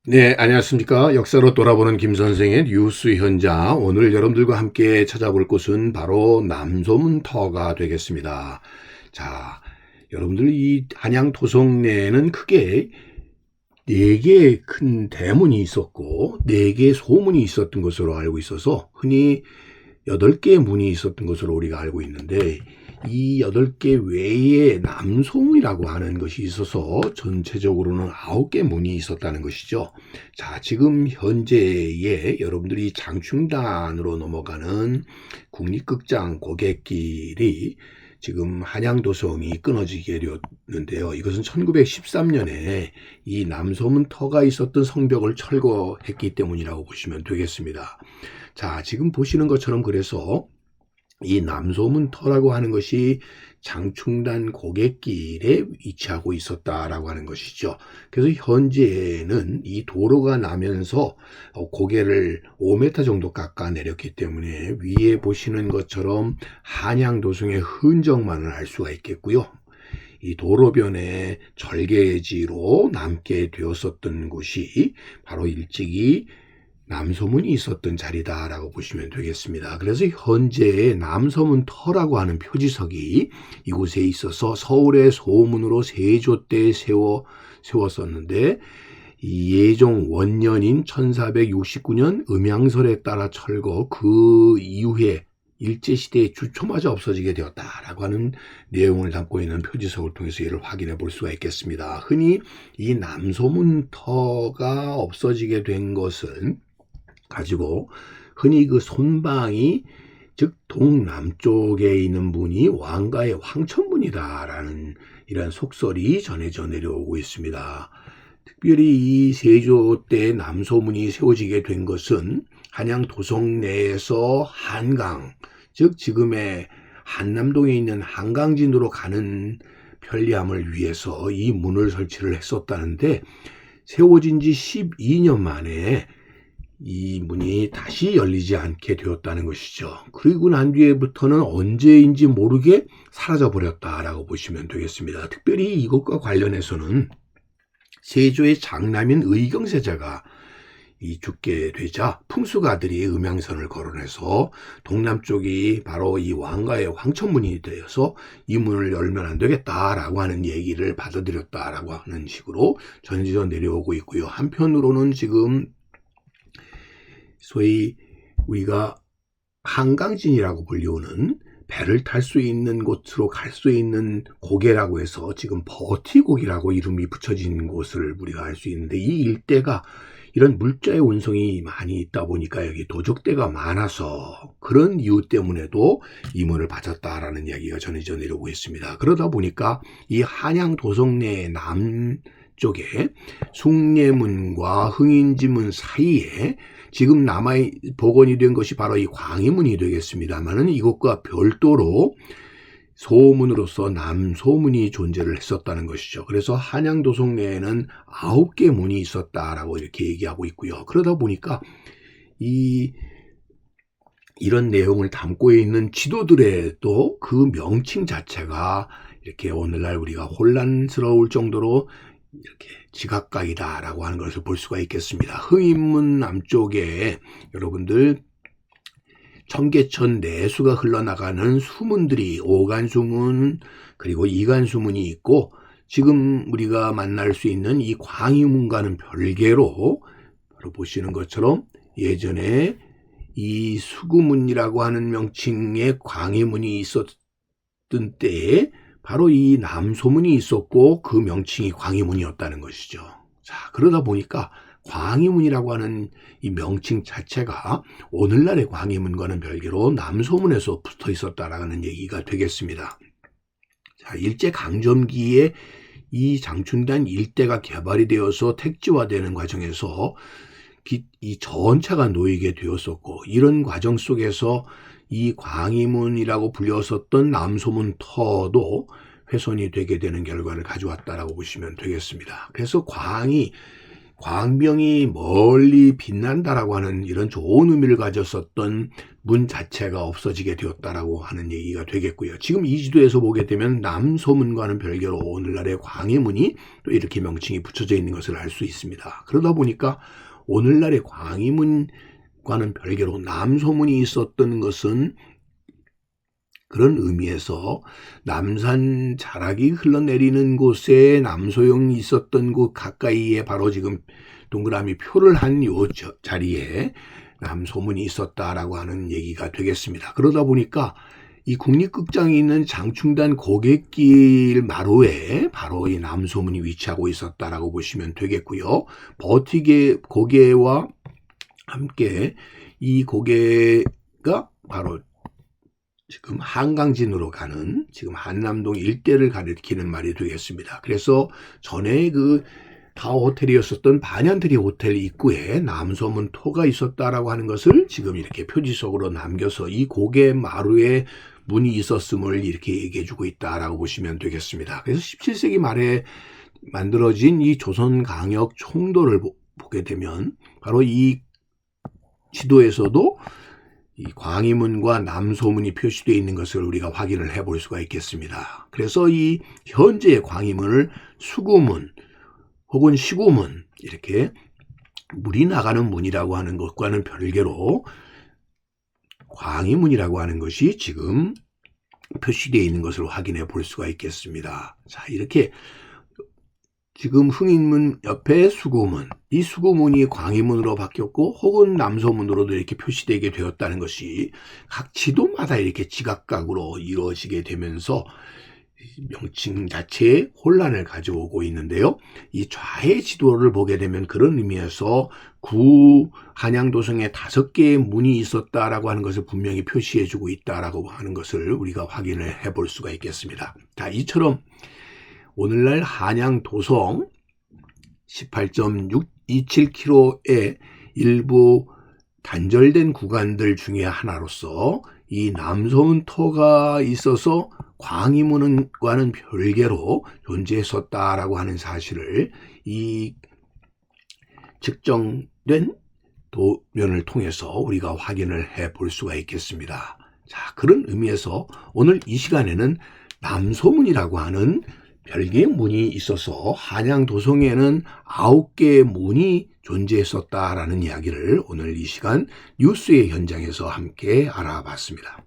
네, 안녕하십니까. 역사로 돌아보는 김 선생의 뉴스 현장. 오늘 여러분들과 함께 찾아볼 곳은 바로 남소문터가 되겠습니다. 자, 여러분들 이 한양 도성내에는 크게 네 개의 큰 대문이 있었고 네 개의 소문이 있었던 것으로 알고 있어서 흔히 8개의 문이 있었던 것으로 우리가 알고 있는데, 이 8개 외에 남소문이라고 하는 것이 있어서 전체적으로는 9개 문이 있었다는 것이죠. 자, 지금 현재에 여러분들이 장충단으로 넘어가는 국립극장 고갯길이 지금 한양도성이 끊어지게 되었는데요. 이것은 1913년에 이 남소문터가 있었던 성벽을 철거했기 때문이라고 보시면 되겠습니다. 자, 지금 보시는 것처럼 그래서 이 남소문터라고 하는 것이 장충단 고갯길에 위치하고 있었다라고 하는 것이죠. 그래서 현재는 이 도로가 나면서 고개를 5m 정도 깎아 내렸기 때문에 위에 보시는 것처럼 한양도성의 흔적만을 알 수가 있겠고요. 이 도로변에 절개지로 남게 되었었던 곳이 바로 일찍이 남소문이 있었던 자리다라고 보시면 되겠습니다. 그래서 현재 남소문터라고 하는 표지석이 이곳에 있어서 서울의 소문으로 세조 때 세웠었는데, 이 예종 원년인 1469년 음양설에 따라 철거, 그 이후에 일제시대의 주초마저 없어지게 되었다라고 하는 내용을 담고 있는 표지석을 통해서 이를 확인해 볼 수가 있겠습니다. 흔히 이 남소문터가 없어지게 된 것은 가지고 흔히 그 손방이, 즉 동남쪽에 있는 문이 왕가의 황천문이다라는 이런 속설이 전해져 내려오고 있습니다. 특별히 이 세조 때 남소문이 세워지게 된 것은 한양 도성 내에서 한강, 즉 지금의 한남동에 있는 한강진으로 가는 편리함을 위해서 이 문을 설치를 했었다는데, 세워진 지 12년 만에 이 문이 다시 열리지 않게 되었다는 것이죠. 그리고 난 뒤에부터는 언제인지 모르게 사라져 버렸다라고 보시면 되겠습니다. 특별히 이것과 관련해서는 세조의 장남인 의경세자가 죽게 되자 풍수가들이 음양선을 거론해서 동남쪽이 바로 이 왕가의 황천문이 되어서 이 문을 열면 안 되겠다라고 하는 얘기를 받아들였다라고 하는 식으로 전해져 내려오고 있고요. 한편으로는 지금 소위 우리가 한강진이라고 불리우는 배를 탈 수 있는 곳으로 갈 수 있는 고개라고 해서 지금 버티고기라고 이름이 붙여진 곳을 우리가 알 수 있는데, 이 일대가 이런 물자의 운송이 많이 있다 보니까 여기 도적대가 많아서 그런 이유 때문에도 이문을 바쳤다라는 이야기가 전해져 내려오고 있습니다. 그러다 보니까 이 한양 도성내 남쪽에 숭례문과 흥인지문 사이에 지금 남아 복원이 된 것이 바로 이 광희문이 되겠습니다만은, 이것과 별도로 소문으로서 남소문이 존재를 했었다는 것이죠. 그래서 한양 도성 내에는 9개 문이 있었다라고 이렇게 얘기하고 있고요. 그러다 보니까 이런 내용을 담고 있는 지도들에도 그 명칭 자체가 이렇게 오늘날 우리가 혼란스러울 정도로 이렇게 지각각이다라고 하는 것을 볼 수가 있겠습니다. 흥인문 남쪽에 여러분들 청계천 내수가 흘러나가는 수문들이 오간수문 그리고 이간수문이 있고, 지금 우리가 만날 수 있는 이 광희문과는 별개로 바로 보시는 것처럼 예전에 이 수구문이라고 하는 명칭의 광희문이 있었던 때에 바로 이 남소문이 있었고 그 명칭이 광희문이었다는 것이죠. 자, 그러다 보니까 광희문이라고 하는 이 명칭 자체가 오늘날의 광희문과는 별개로 남소문에서 붙어 있었다라는 얘기가 되겠습니다. 자, 일제강점기에 이 장춘단 일대가 개발이 되어서 택지화되는 과정에서 이 전차가 놓이게 되었었고, 이런 과정 속에서 이 광희문이라고 불렸었던 남소문터도 훼손이 되게 되는 결과를 가져왔다라고 보시면 되겠습니다. 그래서 광희, 광명이 멀리 빛난다라고 하는 이런 좋은 의미를 가졌었던 문 자체가 없어지게 되었다라고 하는 얘기가 되겠고요. 지금 이 지도에서 보게 되면 남소문과는 별개로 오늘날의 광해문이 또 이렇게 명칭이 붙여져 있는 것을 알 수 있습니다. 그러다 보니까 오늘날의 광해문과는 별개로 남소문이 있었던 것은 그런 의미에서 남산 자락이 흘러내리는 곳에 남소영이 있었던 곳 가까이에 바로 지금 동그라미 표를 한 요 자리에 남소문이 있었다라고 하는 얘기가 되겠습니다. 그러다 보니까 이 국립극장이 있는 장충단 고갯길 마루에 바로 이 남소문이 위치하고 있었다라고 보시면 되겠고요. 버티게 고개와 함께 이 고개가 바로 지금 한강진으로 가는 지금 한남동 일대를 가리키는 말이 되겠습니다. 그래서 전에 그 타워 호텔이었었던 반얀트리 호텔 입구에 남소문 토가 있었다라고 하는 것을 지금 이렇게 표지석으로 남겨서 이 고개 마루에 문이 있었음을 이렇게 얘기해주고 있다라고 보시면 되겠습니다. 그래서 17세기 말에 만들어진 이 조선강역 총도를 보게 되면 바로 이 지도에서도 이 광희문과 남소문이 표시되어 있는 것을 우리가 확인을 해볼 수가 있겠습니다. 그래서 이 현재의 광희문을 수구문 혹은 시구문 이렇게 물이 나가는 문이라고 하는 것과는 별개로 광희문이라고 하는 것이 지금 표시되어 있는 것을 확인해 볼 수가 있겠습니다. 자, 이렇게 지금 흥인문 옆에 수구문, 이 수구문이 광희문으로 바뀌었고 혹은 남소문으로도 이렇게 표시되게 되었다는 것이 각 지도마다 이렇게 지각각으로 이루어지게 되면서 명칭 자체에 혼란을 가져오고 있는데요. 이 좌의 지도를 보게 되면 그런 의미에서 구 한양도성에 5개의 문이 있었다라고 하는 것을 분명히 표시해주고 있다라고 하는 것을 우리가 확인을 해볼 수가 있겠습니다. 자, 이처럼 오늘날 한양도성 18.627km의 일부 단절된 구간들 중에 하나로서 이 남소문터가 있어서 광희문과는 별개로 존재했었다라고 하는 사실을 이 측정된 도면을 통해서 우리가 확인을 해 볼 수가 있겠습니다. 자, 그런 의미에서 오늘 이 시간에는 남소문이라고 하는 별개의 문이 있어서 한양도성에는 9개의 문이 존재했었다라는 이야기를 오늘 이 시간 뉴스의 현장에서 함께 알아봤습니다.